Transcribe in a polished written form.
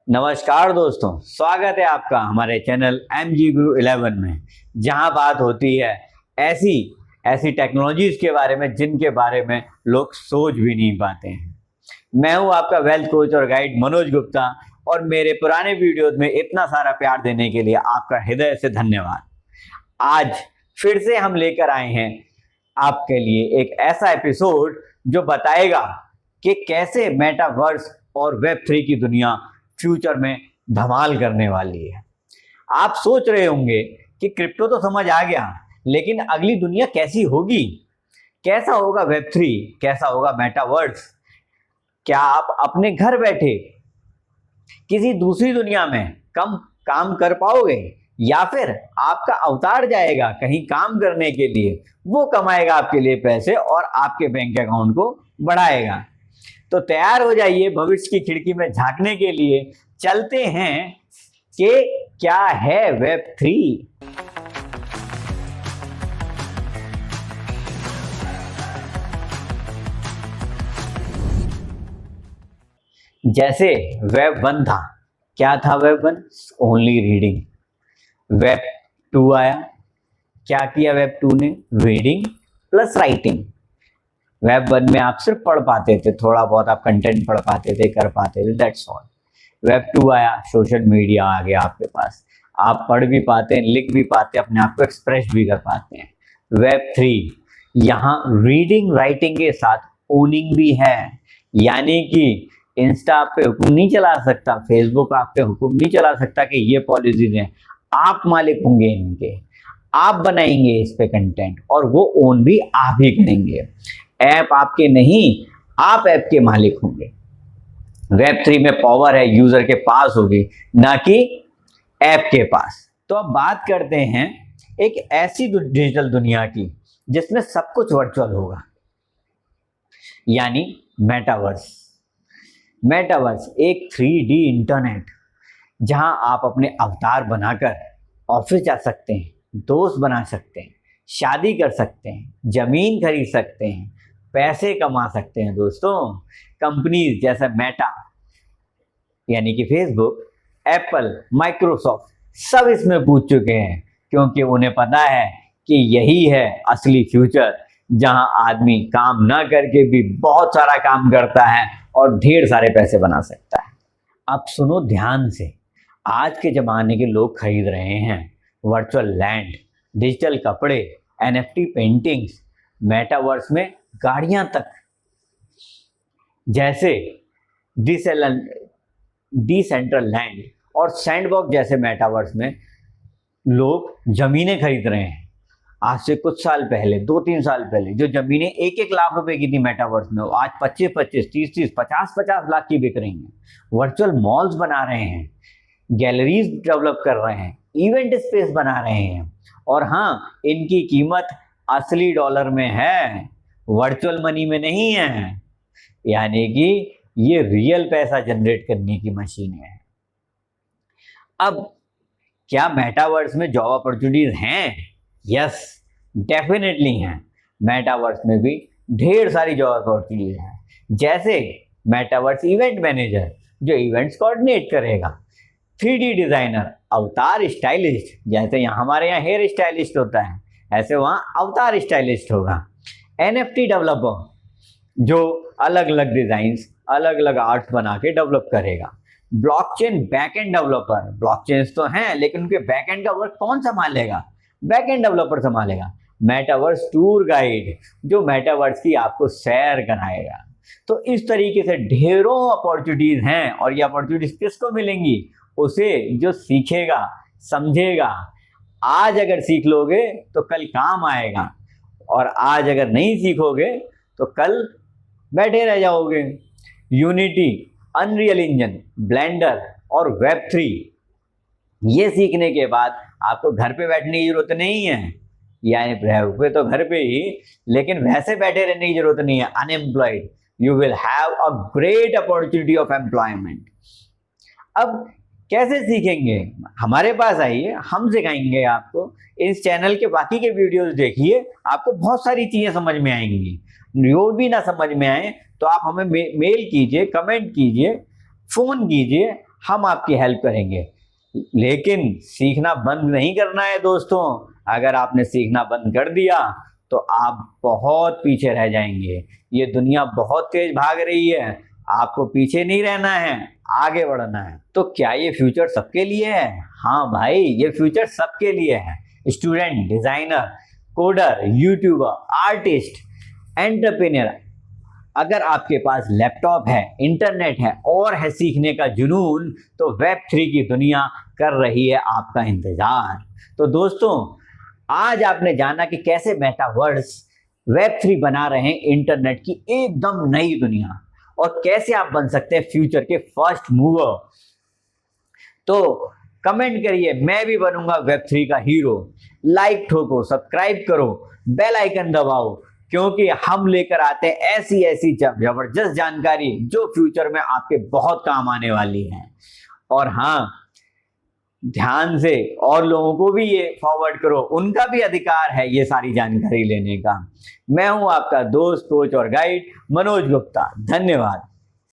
नमस्कार दोस्तों, स्वागत है आपका हमारे चैनल MG Guru 11 में, जहां बात होती है ऐसी ऐसी टेक्नोलॉजीज के बारे में जिनके बारे में लोग सोच भी नहीं पाते हैं। मैं हूं आपका वेल्थ कोच और गाइड मनोज गुप्ता और मेरे पुराने वीडियोस में इतना सारा प्यार देने के लिए आपका हृदय से धन्यवाद। आज फिर से हम लेकर आए हैं आपके लिए एक ऐसा एपिसोड जो बताएगा कि कैसे मेटावर्स और वेब3 की दुनिया फ्यूचर में धमाल करने वाली है। आप सोच रहे होंगे कि क्रिप्टो तो समझ आ गया, लेकिन अगली दुनिया कैसी होगी, कैसा होगा वेब3, कैसा होगा मेटावर्स। क्या आप अपने घर बैठे किसी दूसरी दुनिया में कम काम कर पाओगे, या फिर आपका अवतार जाएगा कहीं काम करने के लिए, वो कमाएगा आपके लिए पैसे और आपके बैंक अकाउंट को बढ़ाएगा। तो तैयार हो जाइए भविष्य की खिड़की में झांकने के लिए। चलते हैं कि क्या है वेब3। जैसे वेब 1 था, क्या था वेब 1? Only reading. वेब 2 आया, क्या किया वेब 2 ने? Reading plus writing. वेब 1 में आप सिर्फ पढ़ पाते थे, थोड़ा बहुत आप कंटेंट पढ़ पाते थे, कर पाते थे, दैट्स ऑल। वेब 2 आया, सोशल मीडिया आ गया आपके पास, आप पढ़ भी पाते हैं, लिख भी पाते हैं, अपने आप को एक्सप्रेस भी कर पाते हैं। वेब 3 यहाँ रीडिंग राइटिंग के साथ ओनिंग भी है, यानी कि इंस्टा आप पे हुक्म नहीं चला सकता, फेसबुक आप पे हुक्म नहीं चला सकता कि ये पॉलिसीज हैं। आप मालिक होंगे इनके, आप बनाएंगे इस पे कंटेंट और वो ओन भी आप ही करेंगे। ऐप आपके नहीं, आप ऐप के मालिक होंगे। वेब 3 में पावर है यूजर के पास होगी, ना कि ऐप के पास। तो अब बात करते हैं एक ऐसी डिजिटल दुनिया की जिसमें सब कुछ वर्चुअल होगा, यानी मेटावर्स। मेटावर्स एक 3D इंटरनेट, जहां आप अपने अवतार बनाकर ऑफिस जा सकते हैं, दोस्त बना सकते हैं, शादी कर सकते हैं, जमीन खरीद सकते हैं, पैसे कमा सकते हैं। दोस्तों, कंपनीज जैसे मेटा यानी कि फेसबुक, एप्पल, माइक्रोसॉफ्ट सब इसमें कूद चुके हैं, क्योंकि उन्हें पता है कि यही है असली फ्यूचर, जहां आदमी काम ना करके भी बहुत सारा काम करता है और ढेर सारे पैसे बना सकता है। अब सुनो ध्यान से, आज के जमाने के लोग खरीद रहे हैं वर्चुअल लैंड, डिजिटल कपड़े, NFT पेंटिंग्स, मेटावर्स में गाड़ियां तक। जैसे डिसेंट्रल लैंड और सैंडबॉक्स जैसे मेटावर्स में लोग जमीनें खरीद रहे हैं। आज से कुछ साल पहले, 2-3 साल पहले, जो जमीनें 1-1 लाख रुपए की थी मेटावर्स में, आज 25-25, 30-30, 50-50 लाख की बिक रही हैं। वर्चुअल मॉल्स बना रहे हैं, गैलरीज डेवलप कर रहे हैं, इवेंट स्पेस बना रहे हैं, और हाँ, इनकी कीमत असली डॉलर में है, वर्चुअल मनी में नहीं है। यानी कि ये रियल पैसा जनरेट करने की मशीन है। अब क्या मेटावर्स में जॉब अपॉर्चुनिटीज हैं? यस, डेफिनेटली हैं। मेटावर्स में भी ढेर सारी जॉब अपॉर्चुनिटीज हैं। जैसे मेटावर्स इवेंट मैनेजर, जो इवेंट्स कोऑर्डिनेट करेगा, 3D डिजाइनर, अवतार स्टाइलिस्ट, जैसे यहाँ हमारे यहाँ हेयर स्टाइलिस्ट होता है, ऐसे वहाँ अवतार स्टाइलिस्ट होगा। NFT डेवलपर, जो अलग अलग डिजाइन्स, अलग अलग आर्ट्स बना के डेवलप करेगा। ब्लॉकचेन बैकएंड डेवलपर, ब्लॉकचेन्स तो हैं लेकिन उनके बैकएंड का वर्क कौन संभालेगा? बैकएंड डेवलपर संभालेगा। मेटावर्स टूर गाइड, जो मेटावर्स की आपको सैर कराएगा। तो इस तरीके से ढेरों अपॉर्चुनिटीज हैं, और ये अपॉर्चुनिटीज किसको मिलेंगी? उसे जो सीखेगा, समझेगा। आज अगर सीख लोगे तो कल काम आएगा, और आज अगर नहीं सीखोगे तो कल बैठे रह जाओगे। यूनिटी, अनरियल इंजन, ब्लेंडर और वेब 3 ये सीखने के बाद आपको घर पे बैठने की जरूरत नहीं है, यानी रहोगे तो घर पे ही, लेकिन वैसे बैठे रहने की जरूरत नहीं है unemployed. You will have a great opportunity of employment. अब कैसे सीखेंगे? हमारे पास आइए, हम सिखाएंगे आपको। इस चैनल के बाकी के वीडियोस देखिए, आपको बहुत सारी चीजें समझ में आएंगी। जो भी ना समझ में आए तो आप हमें मेल कीजिए, कमेंट कीजिए, फोन कीजिए, हम आपकी हेल्प करेंगे। लेकिन सीखना बंद नहीं करना है दोस्तों। अगर आपने सीखना बंद कर दिया तो आप बहुत पीछे रह जाएंगे। ये दुनिया बहुत तेज भाग रही है, आपको पीछे नहीं रहना है, आगे बढ़ना है। तो क्या ये फ्यूचर सबके लिए है? हाँ भाई, ये फ्यूचर सबके लिए है। Student, designer, coder, YouTuber, artist, entrepreneur, अगर आपके पास लैपटॉप है, इंटरनेट है और है सीखने का जुनून, तो वेब 3 की दुनिया कर रही है आपका इंतजार। तो दोस्तों, आज आपने जाना कि कैसे मेटावर्स वेब 3 बना रहे हैं इंटरनेट की एकदम नई दुनिया, और कैसे आप बन सकते हैं फ्यूचर के फर्स्ट मूवर। तो कमेंट करिए, मैं भी बनूंगा वेब 3 का हीरो। लाइक ठोको, सब्सक्राइब करो, बेल आइकन दबाओ, क्योंकि हम लेकर आते हैं ऐसी ऐसी जबरदस्त जानकारी जो फ्यूचर में आपके बहुत काम आने वाली है। और हाँ, ध्यान से और लोगों को भी ये फॉरवर्ड करो, उनका भी अधिकार है ये सारी जानकारी लेने का। मैं हूं आपका दोस्त, कोच और गाइड मनोज गुप्ता। धन्यवाद।